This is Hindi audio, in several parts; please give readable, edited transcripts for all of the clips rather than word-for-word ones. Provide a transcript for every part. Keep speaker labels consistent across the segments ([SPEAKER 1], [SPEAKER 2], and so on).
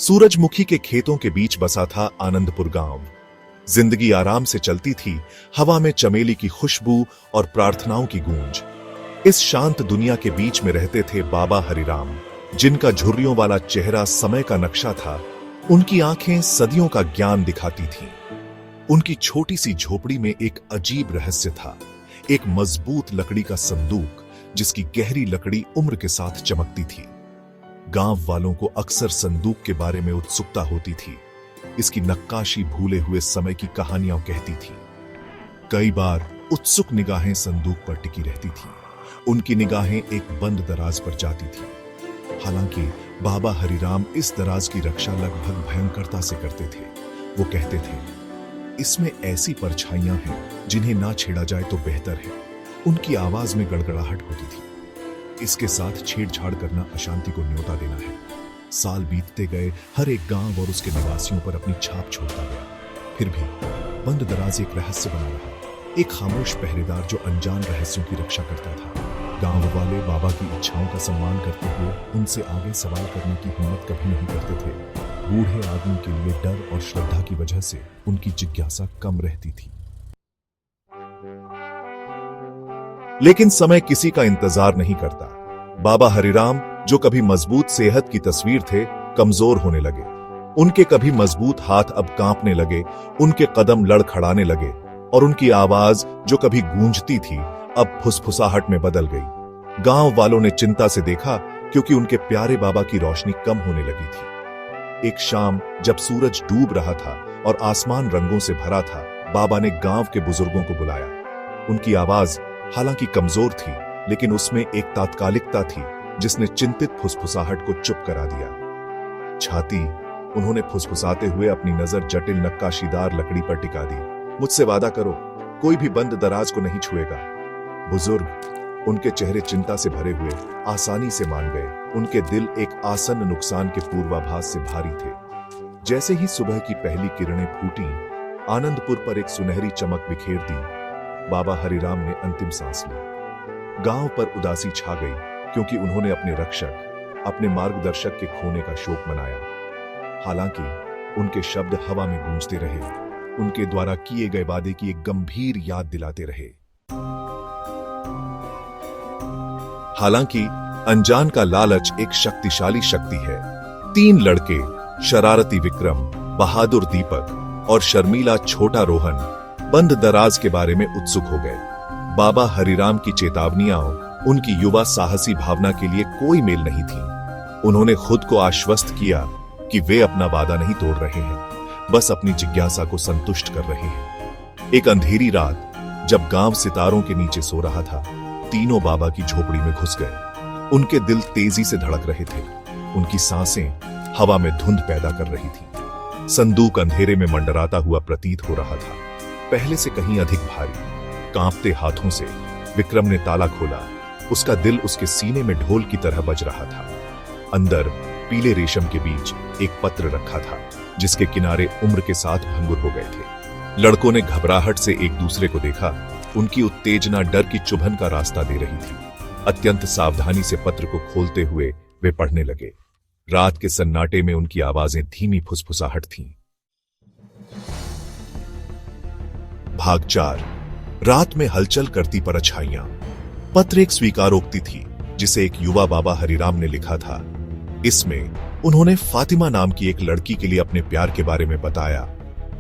[SPEAKER 1] सूरजमुखी के खेतों के बीच बसा था आनंदपुर गांव। जिंदगी आराम से चलती थी, हवा में चमेली की खुशबू और प्रार्थनाओं की गूंज। इस शांत दुनिया के बीच में रहते थे बाबा हरिराम, जिनका झुर्रियों वाला चेहरा समय का नक्शा था। उनकी आंखें सदियों का ज्ञान दिखाती थीं। उनकी छोटी सी झोपड़ी में एक अजीब रहस्य था, एक मजबूत लकड़ी का संदूक जिसकी गहरी लकड़ी उम्र के साथ चमकती थी। गांव वालों को अक्सर संदूक के बारे में उत्सुकता होती थी। इसकी नक्काशी भूले हुए समय की कहानियां कहती थी। कई बार उत्सुक निगाहें संदूक पर टिकी रहती थीं। उनकी निगाहें एक बंद दराज पर जाती थी। हालांकि बाबा हरिराम इस दराज की रक्षा लगभग भयंकरता से करते थे। वो कहते थे, इसमें ऐसी परछाइयां हैं जिन्हें ना छेड़ा जाए तो बेहतर है। उनकी आवाज में गड़गड़ाहट होती थी। इसके साथ छेड़छाड़ करना अशांति को न्योता देना है। साल बीतते गए, हर एक गांव और उसके निवासियों पर अपनी छाप छोड़ता गया। फिर भी बंद दराज एक रहस्य बना रहा, एक खामोश पहरेदार जो अनजान रहस्यों की रक्षा करता था। गांव वाले बाबा की इच्छाओं का सम्मान करते हुए उनसे आगे सवाल करने की हिम्मत कभी नहीं करते थे। बूढ़े आदमी के लिए डर और श्रद्धा की वजह से उनकी जिज्ञासा कम रहती थी। लेकिन समय किसी का इंतजार नहीं करता। बाबा हरिराम, जो कभी मजबूत सेहत की तस्वीर थे, कमजोर होने लगे। उनके कभी मजबूत हाथ अब कांपने लगे, उनके कदम लड़खड़ाने लगे और उनकी आवाज जो कभी गूंजती थी अब फुसफुसाहट में बदल गई। गांव वालों ने चिंता से देखा, क्योंकि उनके प्यारे बाबा की रोशनी कम होने लगी थी। एक शाम जब सूरज डूब रहा था और आसमान रंगों से भरा था, बाबा ने गांव के बुजुर्गों को बुलाया। उनकी आवाज हालांकि कमजोर थी, लेकिन उसमें एक तात्कालिकता थी जिसने चिंतित फुसफुसाहट को चुप करा दिया। छाती उन्होंने फुसफुसाते हुए अपनी नजर जटिल नक्काशीदार लकड़ी पर टिका दी। मुझसे वादा करो, कोई भी बंद दराज को नहीं छुएगा। बुजुर्ग, उनके चेहरे चिंता से भरे हुए, आसानी से मान गए। उनके दिल एक आसन्न नुकसान के पूर्वाभास से भारी थे। जैसे ही सुबह की पहली किरणें फूटी, आनंदपुर पर एक सुनहरी चमक बिखेर दी। बाबा हरिराम ने अंतिम सांस ली। गांव पर उदासी छा गई, क्योंकि उन्होंने अपने रक्षक, अपने मार्गदर्शक के खोने का शोक मनाया। हालांकि उनके शब्द हवा में गूंजते रहे, उनके द्वारा किए गए वादे की एक गंभीर याद दिलाते रहे। हालांकि अनजान का लालच एक शक्तिशाली शक्ति है। 3 लड़के, शरारती विक्रम, बहादुर दीपक और शर्मीला छोटा रोहन, बंद दराज के बारे में उत्सुक हो गए। बाबा हरिराम की चेतावनियां उनकी युवा साहसी भावना के लिए कोई मेल नहीं थी। उन्होंने खुद को आश्वस्त किया कि वे अपना वादा नहीं तोड़ रहे हैं, बस अपनी जिज्ञासा को संतुष्ट कर रहे हैं। एक अंधेरी रात जब गांव सितारों के नीचे सो रहा था, तीनों बाबा की झोपड़ी में घुस गए। उनके दिल तेजी से धड़क रहे थे। उनकी सांसें हवा में धुंध पैदा कर रही थी। संदूक अंधेरे में मंडराता हुआ प्रतीत हो रहा था, पहले से कहीं अधिक भारी। कांपते हाथों से विक्रम ने ताला खोला। उसका दिल उसके सीने में ढोल की तरह बज रहा था। अंदर पीले रेशम के बीच एक पत्र रखा था, जिसके किनारे उम्र के साथ भंगुर हो गए थे। लड़कों ने घबराहट से एक दूसरे को देखा। उनकी उत्तेजना डर की चुभन का रास्ता दे रही थी। अत्यंत सावधानी से पत्र को खोलते हुए वे पढ़ने लगे। रात के सन्नाटे में उनकी आवाजें धीमी फुसफुसाहट थीं। भाग 4, रात में हलचल करती परछाइयां। पत्र एक स्वीकारोक्ति थी, जिसे एक युवा बाबा हरिराम ने लिखा था। इसमें उन्होंने फातिमा नाम की एक लड़की के लिए अपने प्यार के बारे में बताया,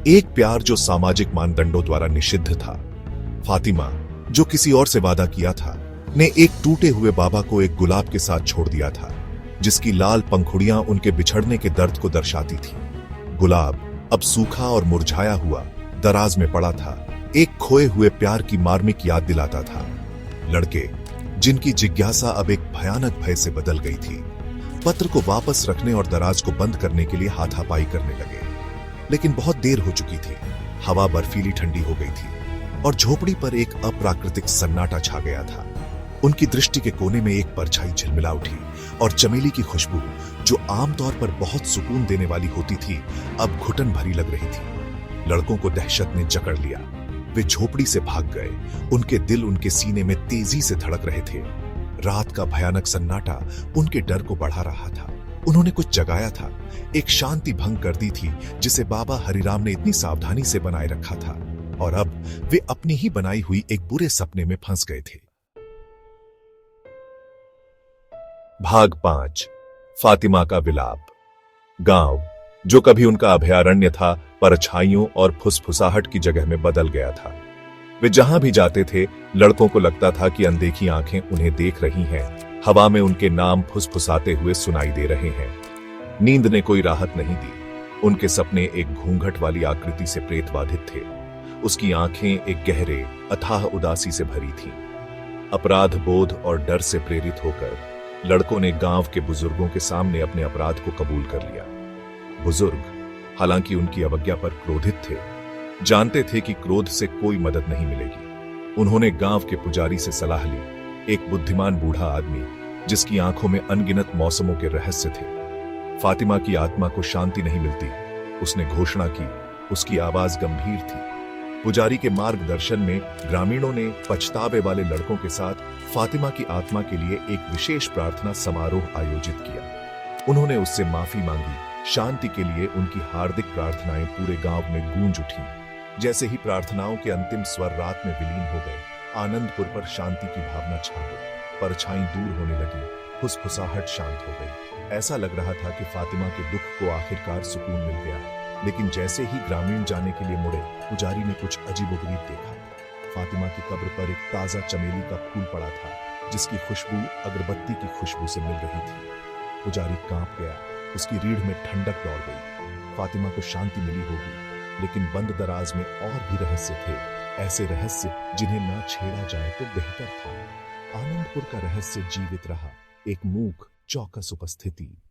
[SPEAKER 1] एक प्यार जो सामाजिक मानदंडों द्वारा निषिद्ध था। फातिमा, जो किसी और से वादा किया था, ने एक टूटे हुए बाबा को एक गुलाब के साथ छोड़ दिया था, जिसकी लाल पंखुड़ियां उनके बिछड़ने के दर्द को दर्शाती थी। गुलाब अब सूखा और मुरझाया हुआ दराज में पड़ा था, एक खोए हुए प्यार की मार्मिक याद दिलाता था। लड़के, जिनकी जिज्ञासा अब एक भयानक भय से बदल गई थी, पत्र को वापस रखने और दराज को बंद करने के लिए हाथापाई करने लगे। लेकिन बहुत देर हो चुकी थी। हवा बर्फीली ठंडी हो गई थी और झोपड़ी पर एक अप्राकृतिक सन्नाटा छा गया था। उनकी दृष्टि के कोने में एक परछाई झिलमिला उठी और चमेली की खुशबू, जो आमतौर पर बहुत सुकून देने वाली होती थी, अब घुटन भरी लग रही थी। लड़कों को दहशत ने जकड़ लिया। वे झोपड़ी से भाग गए। उनके दिल उनके सीने में तेजी से धड़क रहे थे। रात का भयानक सन्नाटा उनके डर को बढ़ा रहा था। उन्होंने कुछ जगाया था, एक शांति भंग कर दी थी जिसे बाबा हरिराम ने इतनी सावधानी से बनाए रखा था, और अब वे अपनी ही बनाई हुई एक बुरे सपने में फंस गए थे। भाग 5 फातिमा का विलाप। गांव जो कभी उनका अभयारण्य था, परछाइयों और फुसफुसाहट की जगह में बदल गया था। वे जहां भी जाते थे, लड़कों को लगता था कि अनदेखी आंखें उन्हें देख रही हैं, हवा में उनके नाम फुसफुसाते हुए सुनाई दे रहे हैं। नींद ने कोई राहत नहीं दी। उनके सपने एक घूंघट वाली आकृति से प्रेतबाधित थे। उसकी आंखें एक गहरे अथाह उदासी से भरी थीं। अपराध बोध और डर से प्रेरित होकर लड़कों ने गांव के बुजुर्गों के सामने अपने अपराध को कबूल कर लिया। बुजुर्ग, हालांकि उनकी अवज्ञा पर क्रोधित थे, जानते थे कि क्रोध से कोई मदद नहीं मिलेगी। उन्होंने गांव के पुजारी से सलाह ली, एक बुद्धिमान बूढ़ा आदमी जिसकी आंखों में अनगिनत मौसमों के रहस्य थे। फातिमा की आत्मा को शांति नहीं मिलती, उसने घोषणा की। उसकी आवाज गंभीर थी। पुजारी के मार्गदर्शन में ग्रामीणों ने पछतावे वाले लड़कों के साथ फातिमा की आत्मा के लिए एक विशेष प्रार्थना समारोह आयोजित किया। उन्होंने उससे माफी मांगी। शांति के लिए उनकी हार्दिक प्रार्थनाएं पूरे गांव में गूंज उठी। जैसे ही प्रार्थनाओं के अंतिम स्वर रात में विलीन हो गए, आनंदपुर पर शांति की भावना छा गई। परछाई दूर होने लगी, फुसफुसाहट शांत हो गई। ऐसा लग रहा था कि फातिमा के दुख को आखिरकार सुकून मिल गया है। लेकिन जैसे ही ग्रामीण जाने के लिए मुड़े, पुजारी ने कुछ अजीबोगरीब देखा। फातिमा की कब्र पर एक ताजा चमेली का फूल पड़ा था, जिसकी खुशबू अगरबत्ती की खुशबू से मिल रही थी। पुजारी कांप गया, उसकी रीढ़ में ठंडक दौड़ गई। फातिमा को शांति मिली होगी, लेकिन बंद दराज में और भी रहस्य थे, ऐसे रहस्य जिन्हें ना छेड़ा जाए तो बेहतर था। आनंदपुर का रहस्य जीवित रहा, एक मूक चौकस उपस्थिति।